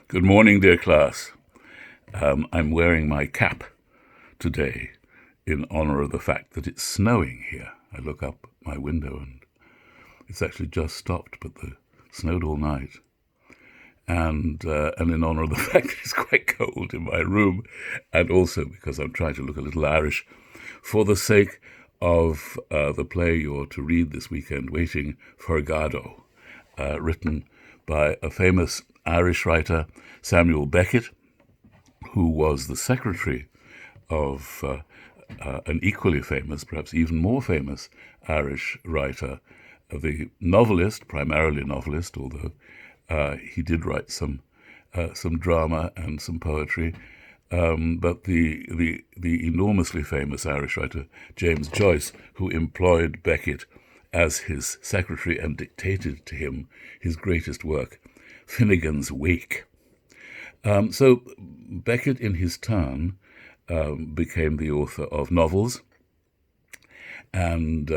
Good morning, dear class. I'm wearing my cap today in honor of the fact that it's snowing here. I look up my window and it's actually just stopped, but it snowed all night. And in honor of the fact that it's quite cold in my room, and also because I'm trying to look a little Irish, for the sake of the play you're to read this weekend, Waiting for Godot, written by a famous Irish writer, Samuel Beckett, who was the secretary of an equally famous, perhaps even more famous, Irish writer, the novelist, primarily novelist, although he did write some drama and some poetry, but the enormously famous Irish writer James Joyce, who employed Beckett as his secretary and dictated to him his greatest work, Finnegan's Wake. So Beckett, in his turn, became the author of novels and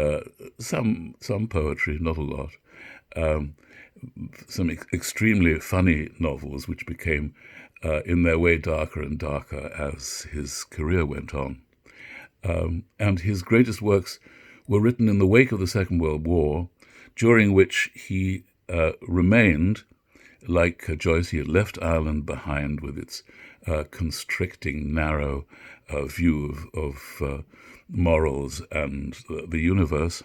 some poetry, not a lot, some extremely funny novels, which became, in their way, darker and darker as his career went on. And his greatest works were written in the wake of the Second World War, during which he remained, like Joyce. He had left Ireland behind with its constricting, narrow view of morals and the universe.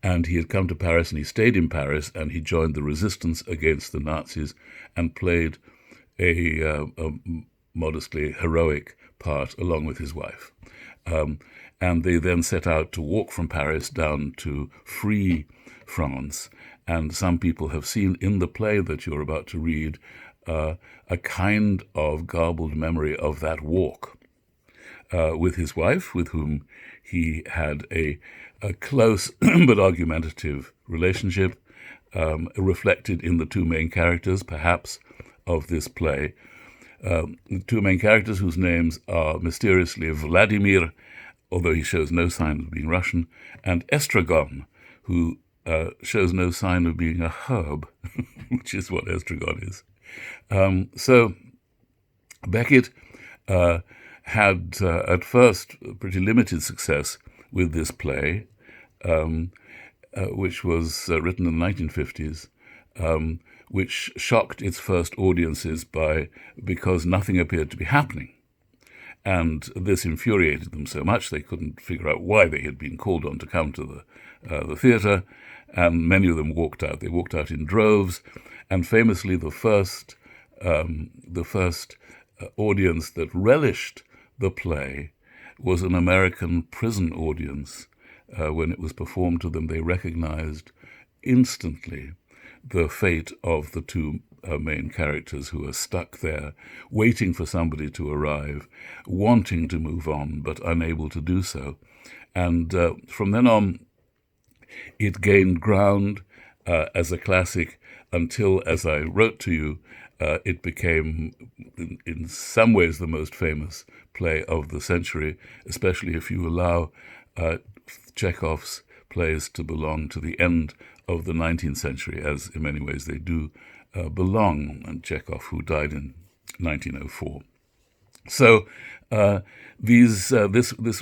And he had come to Paris, and he stayed in Paris, and he joined the resistance against the Nazis and played a modestly heroic part along with his wife. And they then set out to walk from Paris down to free France. And some people have seen in the play that you're about to read a kind of garbled memory of that walk with his wife, with whom he had a close but argumentative relationship, reflected in the two main characters, perhaps, of this play. Two main characters whose names are mysteriously Vladimir, although he shows no sign of being Russian, and Estragon, who shows no sign of being a herb, which is what estragon is. So Beckett had at first pretty limited success with this play, which was written in the 1950s, which shocked its first audiences because nothing appeared to be happening. And this infuriated them so much they couldn't figure out why they had been called on to come to the theatre, and many of them walked out. They walked out in droves, and famously the first audience that relished the play was an American prison audience. When it was performed to them, they recognized instantly the fate of the two main characters who are stuck there, waiting for somebody to arrive, wanting to move on, but unable to do so. And from then on, it gained ground as a classic until, as I wrote to you, it became, in some ways, the most famous play of the century, especially if you allow Chekhov's plays to belong to the end of the 19th century, as in many ways they do belong, and Chekhov, who died in 1904. So this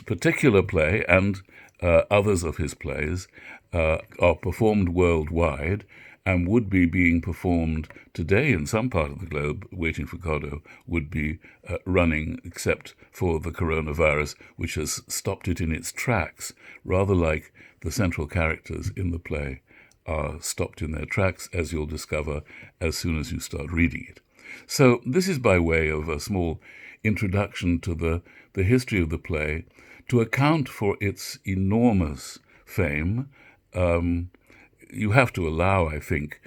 particular play and others of his plays are performed worldwide and would be being performed today in some part of the globe. Waiting for Godot would be running, except for the coronavirus, which has stopped it in its tracks, rather like the central characters in the play are stopped in their tracks, as you'll discover as soon as you start reading it. So this is by way of a small introduction to the history of the play, to account for its enormous fame. You have to allow, I think,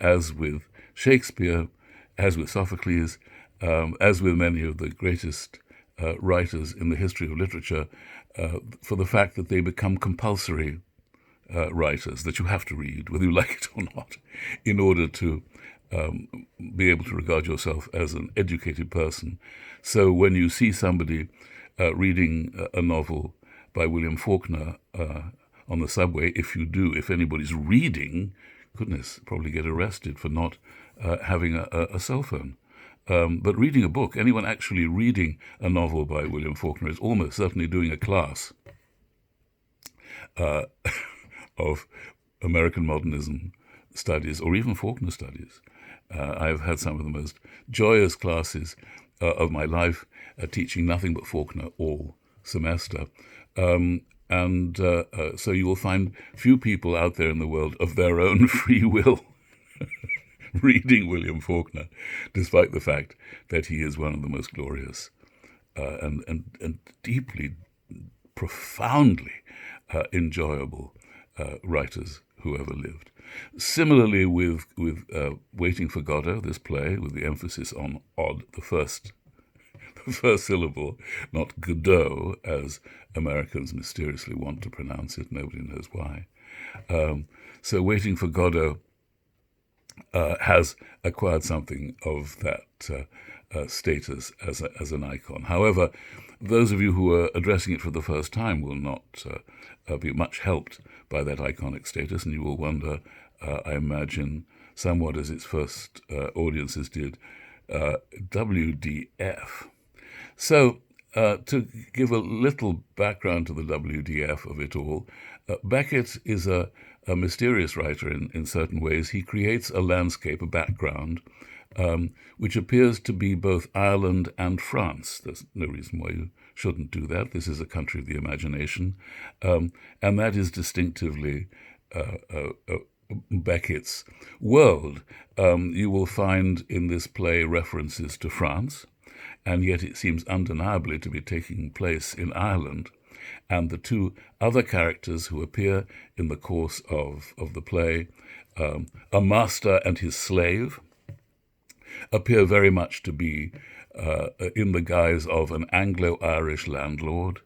as with Shakespeare, as with Sophocles, as with many of the greatest writers in the history of literature, for the fact that they become compulsory writers that you have to read, whether you like it or not, in order to be able to regard yourself as an educated person. So when you see somebody reading a novel by William Faulkner on the subway, if anybody's reading, goodness, probably get arrested for not having a cell phone. But reading a book, anyone actually reading a novel by William Faulkner is almost certainly doing a class uh, of American modernism studies or even Faulkner studies. I've had some of the most joyous classes of my life teaching nothing but Faulkner all semester. So you will find few people out there in the world of their own free will reading William Faulkner, despite the fact that he is one of the most glorious and deeply, profoundly enjoyable writers who ever lived. Similarly, with Waiting for Godot, this play, with the emphasis on odd, the first syllable, not Godot, as Americans mysteriously want to pronounce it. Nobody knows why. So Waiting for Godot has acquired something of that status as an icon. However, those of you who are addressing it for the first time will not be much helped by that iconic status, and you will wonder, I imagine, somewhat as its first audiences did, WDF. So, to give a little background to the WDF of it all, Beckett is a mysterious writer in certain ways. He creates a landscape, a background, which appears to be both Ireland and France. There's no reason why you shouldn't do that. This is a country of the imagination, and that is distinctively Beckett's world. You will find in this play references to France, and yet it seems undeniably to be taking place in Ireland. And the two other characters who appear in the course of the play, a master and his slave, appear very much to be in the guise of an Anglo-Irish landlord,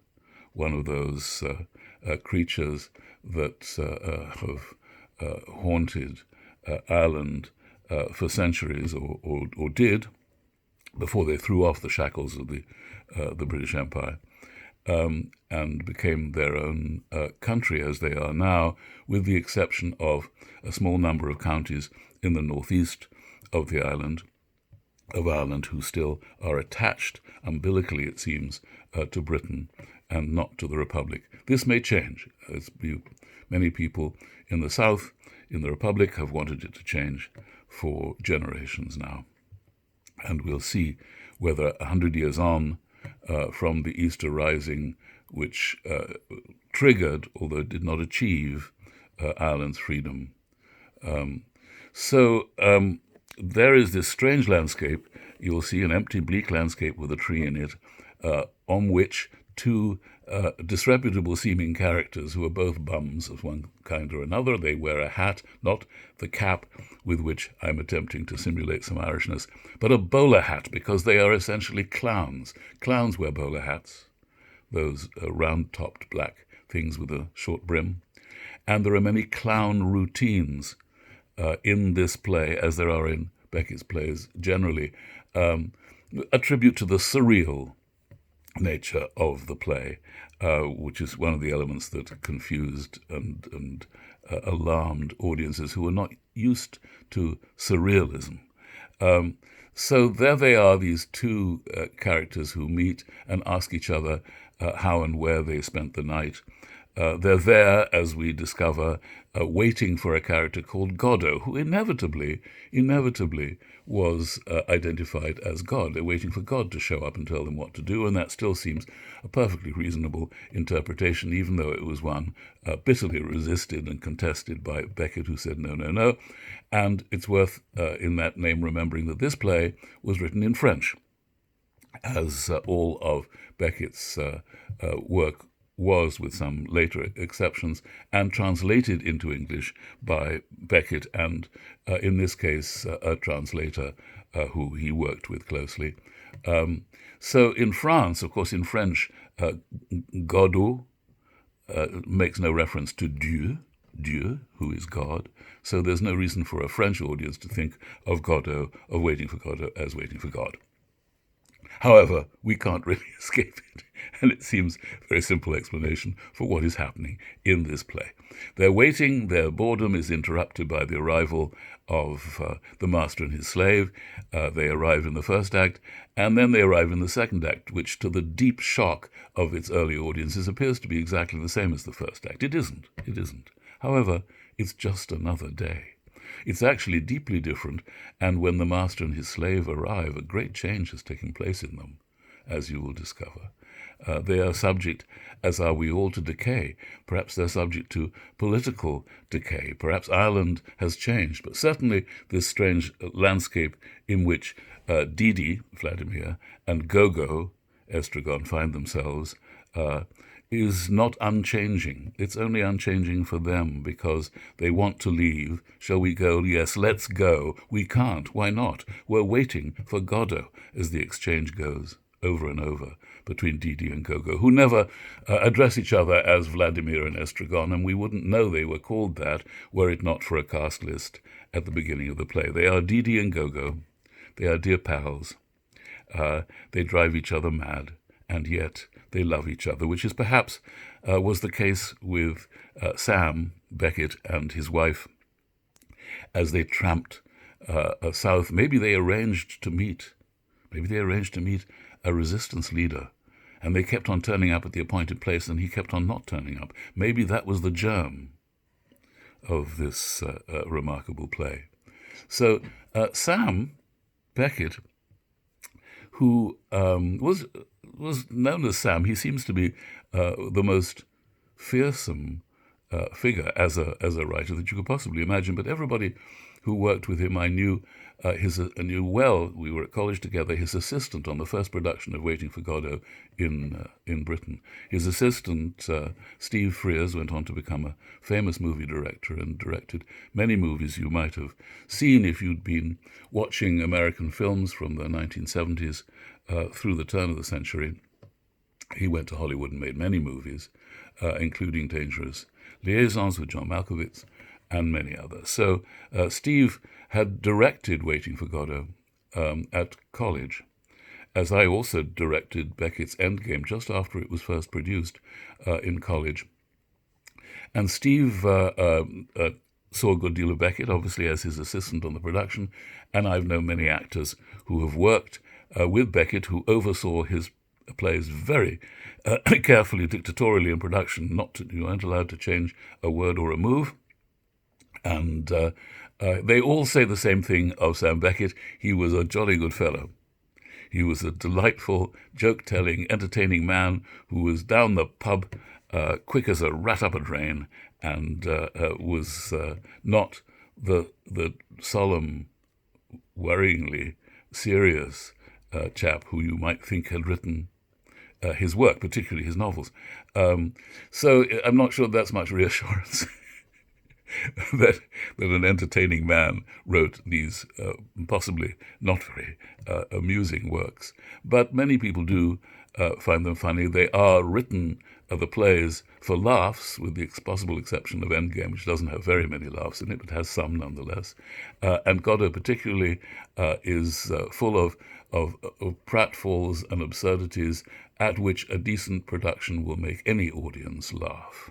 one of those creatures that have haunted Ireland for centuries, or did, before they threw off the shackles of the British Empire, and became their own country as they are now, with the exception of a small number of counties in the northeast of the island of Ireland who still are attached, umbilically it seems, to Britain and not to the Republic. This may change, as many people in the south, in the Republic, have wanted it to change for generations now. And we'll see whether 100 years on from the Easter Rising, which triggered, although it did not achieve, Ireland's freedom. So there is this strange landscape. You'll see an empty, bleak landscape with a tree in it, on which two disreputable-seeming characters who are both bums of one kind or another. They wear a hat, not the cap with which I'm attempting to simulate some Irishness, but a bowler hat, because they are essentially clowns. Clowns wear bowler hats, those round-topped black things with a short brim. And there are many clown routines in this play, as there are in Beckett's plays generally, a tribute to the surreal nature of the play, which is one of the elements that confused and alarmed audiences who were not used to surrealism. So there they are, these two characters who meet and ask each other how and where they spent the night. They're there, as we discover, waiting for a character called Godot, who inevitably was identified as God. They're waiting for God to show up and tell them what to do, and that still seems a perfectly reasonable interpretation, even though it was one bitterly resisted and contested by Beckett, who said no, no, no. And it's worth, in that name, remembering that this play was written in French, as all of Beckett's work was, with some later exceptions, and translated into English by Beckett and, in this case, a translator who he worked with closely. So in France, of course, in French, Godot makes no reference to Dieu, who is God. So there's no reason for a French audience to think of Godot, of Waiting for Godot, as Waiting for God. However, we can't really escape it, and it seems a very simple explanation for what is happening in this play. They're waiting, their boredom is interrupted by the arrival of the master and his slave. They arrive in the first act, and then they arrive in the second act, which, to the deep shock of its early audiences, appears to be exactly the same as the first act. It isn't. However, it's just another day. It's actually deeply different, and when the master and his slave arrive, a great change has taken place in them, as you will discover. They are subject, as are we all, to decay. Perhaps they're subject to political decay. Perhaps Ireland has changed, but certainly this strange landscape in which Didi, Vladimir, and Gogo, Estragon, find themselves is not unchanging. It's only unchanging for them because they want to leave. Shall we go? Yes, let's go. We can't. Why not? We're waiting for Godot, as the exchange goes over and over between Didi and Gogo, who never address each other as Vladimir and Estragon, and we wouldn't know they were called that were it not for a cast list at the beginning of the play. They are Didi and Gogo. They are dear pals. They drive each other mad, and yet they love each other, which is perhaps was the case with Sam Beckett and his wife as they tramped south. Maybe they arranged to meet a resistance leader, and they kept on turning up at the appointed place, and he kept on not turning up. Maybe that was the germ of this remarkable play. So Sam Beckett, who was known as Sam, he seems to be the most fearsome figure as a writer that you could possibly imagine. But everybody who worked with him, I knew knew well. We were at college together. His assistant on the first production of Waiting for Godot in Britain. His assistant, Steve Frears, went on to become a famous movie director and directed many movies you might have seen if you'd been watching American films from the 1970s through the turn of the century. He went to Hollywood and made many movies, including Dangerous Liaisons with John Malkovich and many others. So Steve had directed Waiting for Godot at college, as I also directed Beckett's Endgame just after it was first produced in college. And Steve saw a good deal of Beckett, obviously, as his assistant on the production, and I've known many actors who have worked with Beckett who oversaw his plays very carefully, dictatorially in production. You weren't allowed to change a word or a move. And they all say the same thing of Sam Beckett. He was a jolly good fellow. He was a delightful, joke-telling, entertaining man who was down the pub quick as a rat up a drain, and was not the solemn, worryingly serious chap who you might think had written his work, particularly his novels. So I'm not sure that's much reassurance that an entertaining man wrote these possibly not very amusing works. But many people do find them funny. They are written, the plays, for laughs, with the possible exception of Endgame, which doesn't have very many laughs in it, but has some nonetheless. And Godot particularly is full of pratfalls and absurdities at which a decent production will make any audience laugh.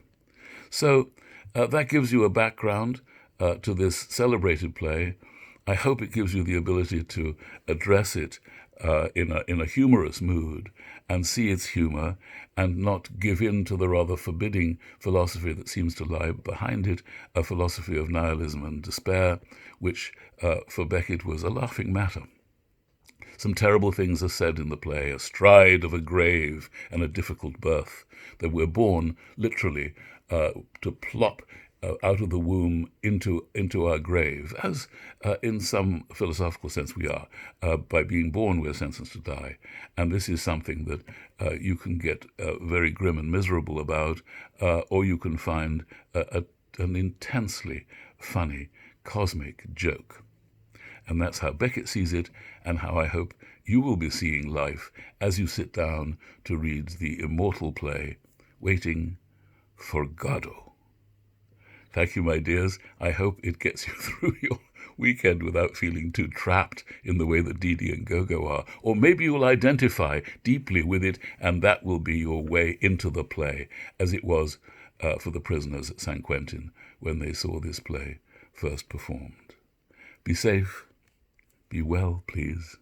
So that gives you a background to this celebrated play. I hope it gives you the ability to address it in a humorous mood and see its humor and not give in to the rather forbidding philosophy that seems to lie behind it, a philosophy of nihilism and despair, which for Beckett was a laughing matter. Some terrible things are said in the play, astride of a grave and a difficult birth, that we're born literally to plop out of the womb into our grave, as in some philosophical sense we are. By being born, we're sentenced to die. And this is something that you can get very grim and miserable about, or you can find an intensely funny cosmic joke. And that's how Beckett sees it, and how I hope you will be seeing life as you sit down to read the immortal play, Waiting for Godot. Thank you, my dears. I hope it gets you through your weekend without feeling too trapped in the way that Didi and Gogo are. Or maybe you'll identify deeply with it, and that will be your way into the play, as it was for the prisoners at San Quentin when they saw this play first performed. Be safe. Be well, please.